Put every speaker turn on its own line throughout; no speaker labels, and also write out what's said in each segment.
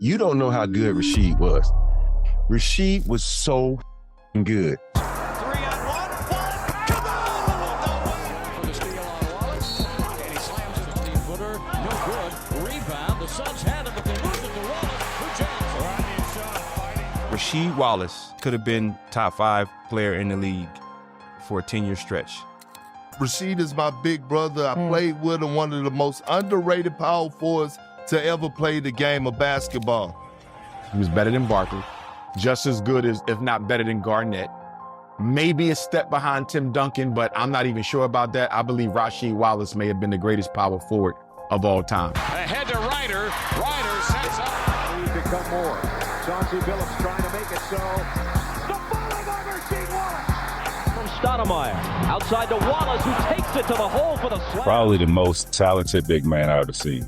You don't know how good Rasheed was. Rasheed was so good.
3-on-1. Come on! For the steal on Wallace. And he slams it. 15-footer. No good. Rebound. The Suns had it, but they lose it to Wallace. Who jams?
Rasheed Wallace could have been top 5 player in the league for a 10-year stretch.
Rasheed is my big brother. I played with him, one of the most underrated power forwards to ever play the game of basketball.
He was better than Barkley, just as good as, if not better than Garnett. Maybe a step behind Tim Duncan, but I'm not even sure about that. I believe Rasheed Wallace may have been the greatest power forward of all time.
Ahead to Ryder. Ryder sets up. Lead become more. Chauncey Billups trying to make it so. The falling on Rasheed Wallace. From Stoudemire. Outside to Wallace, who takes it to the hole for the slam.
Probably the most talented big man I've ever seen.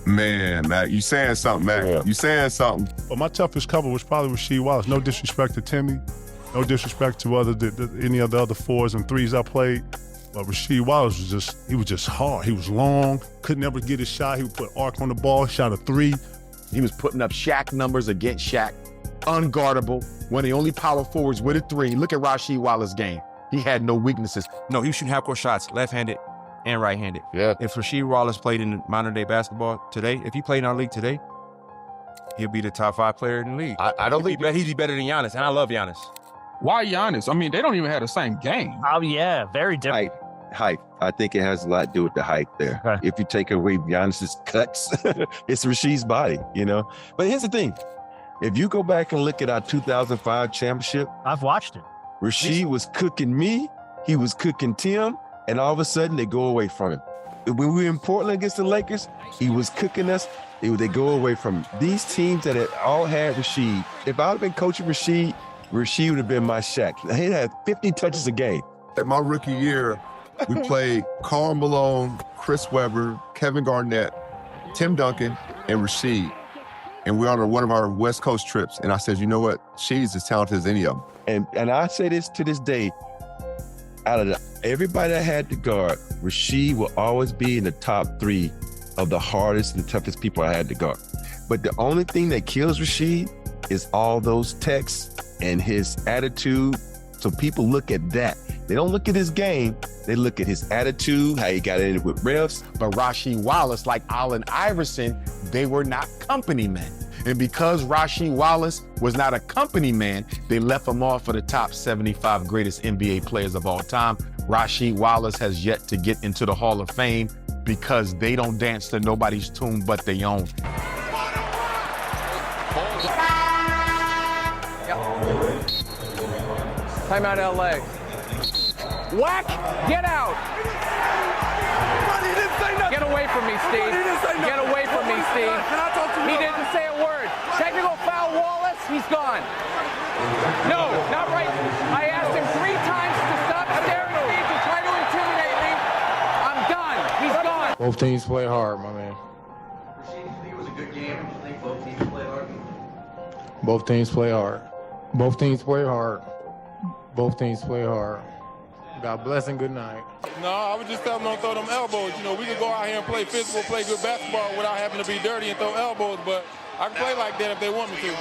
Man, Matt, you saying something, man.
Yeah.
You saying something.
But my toughest cover was probably Rasheed Wallace. No disrespect to Timmy, no disrespect to any of the other 4s and 3s I played. But Rasheed Wallace was just hard. He was long, could never get his shot. He would put arc on the ball, shot a 3.
He was putting up Shaq numbers against Shaq, unguardable, one of the only power forwards with a 3. Look at Rasheed Wallace's game. He had no weaknesses.
No, he was shooting half-court shots, left-handed and right-handed.
Yeah.
If Rasheed Wallace played in modern-day basketball today, if he played in our league today, he'll be the top 5 player in the league.
I don't think
he'd be better than Giannis, and I love Giannis.
Why Giannis? I mean, they don't even have the same game.
Oh, yeah, very different.
Height. I think it has a lot to do with the height there.
Okay.
If you take away Giannis's cuts, it's Rasheed's body, you know? But here's the thing. If you go back and look at our 2005 championship,
I've watched it.
Rasheed was cooking me, he was cooking Tim, and all of a sudden they go away from him. When we were in Portland against the Lakers, he was cooking us. They go away from him. These teams that had all had Rasheed, if I would have been coaching Rasheed would have been my Shaq. He had 50 touches a game.
At my rookie year, we played Karl Malone, Chris Webber, Kevin Garnett, Tim Duncan, and Rasheed. And we're on one of our West Coast trips. And I said, you know what? She's as talented as any of them.
And I say this to this day, out of everybody that had to guard, Rasheed will always be in the top 3 of the hardest and the toughest people I had to guard. But the only thing that kills Rasheed is all those texts and his attitude. So people look at that. They don't look at his game. They look at his attitude, how he got in it with refs.
But Rasheed Wallace, like Allen Iverson, they were not company men. And because Rasheed Wallace was not a company man, they left him off for the top 75 greatest NBA players of all time. Rasheed Wallace has yet to get into the Hall of Fame because they don't dance to nobody's tune but their own.
Timeout LA. Whack! Get out!
He didn't say nothing.
Get away from me, Steve.
He didn't say nothing.
Get away from me, Steve.
Can I talk to you?
He didn't say a word. Technical foul, Wallace. He's gone. No, not right. I asked him 3 times to stop staring at me to try to intimidate me. I'm done. He's gone.
Both teams play hard, my man.
Rasheed, you think it was a good game? Do you think both teams play hard?
Both teams play hard. Both teams play hard. Both teams play hard. God bless and good night.
No, I would just tell them don't throw them elbows. You know, we could go out here and play physical, play good basketball without having to be dirty and throw elbows, but I can play like that if they want me to.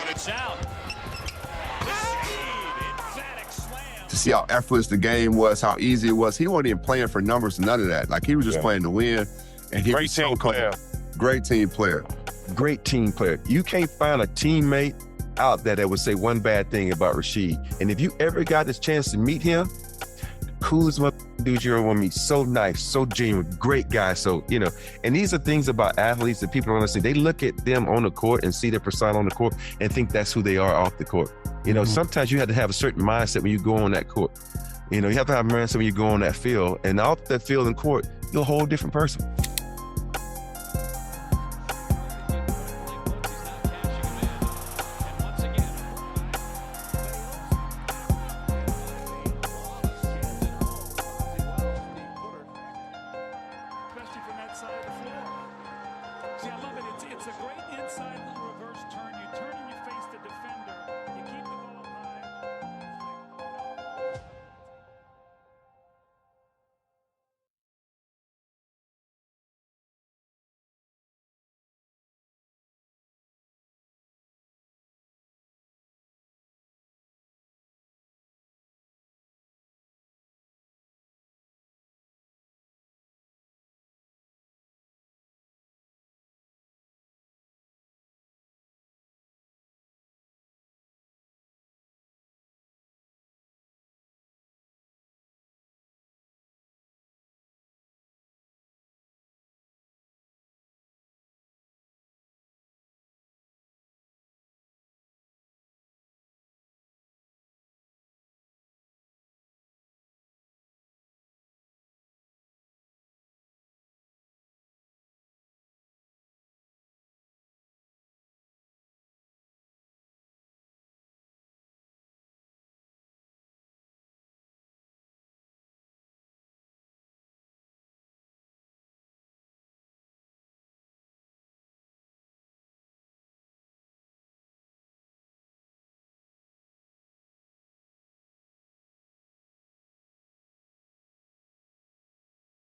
To see how effortless the game was, how easy it was. He wasn't even playing for numbers, none of that. Like, he was just playing to win. And he was so cool. Great team player.
Great team player. You can't find a teammate out there that would say one bad thing about Rasheed. And if you ever got this chance to meet him, coolest dude you ever want to meet. So nice, so genuine, great guy. So, you know, and these are things about athletes that people don't understand. They look at them on the court and see their persona on the court and think that's who they are off the court. You know, sometimes you have to have a certain mindset when you go on that court. You know, you have to have a mindset when you go on that field, and off that field and court, you're a whole different person.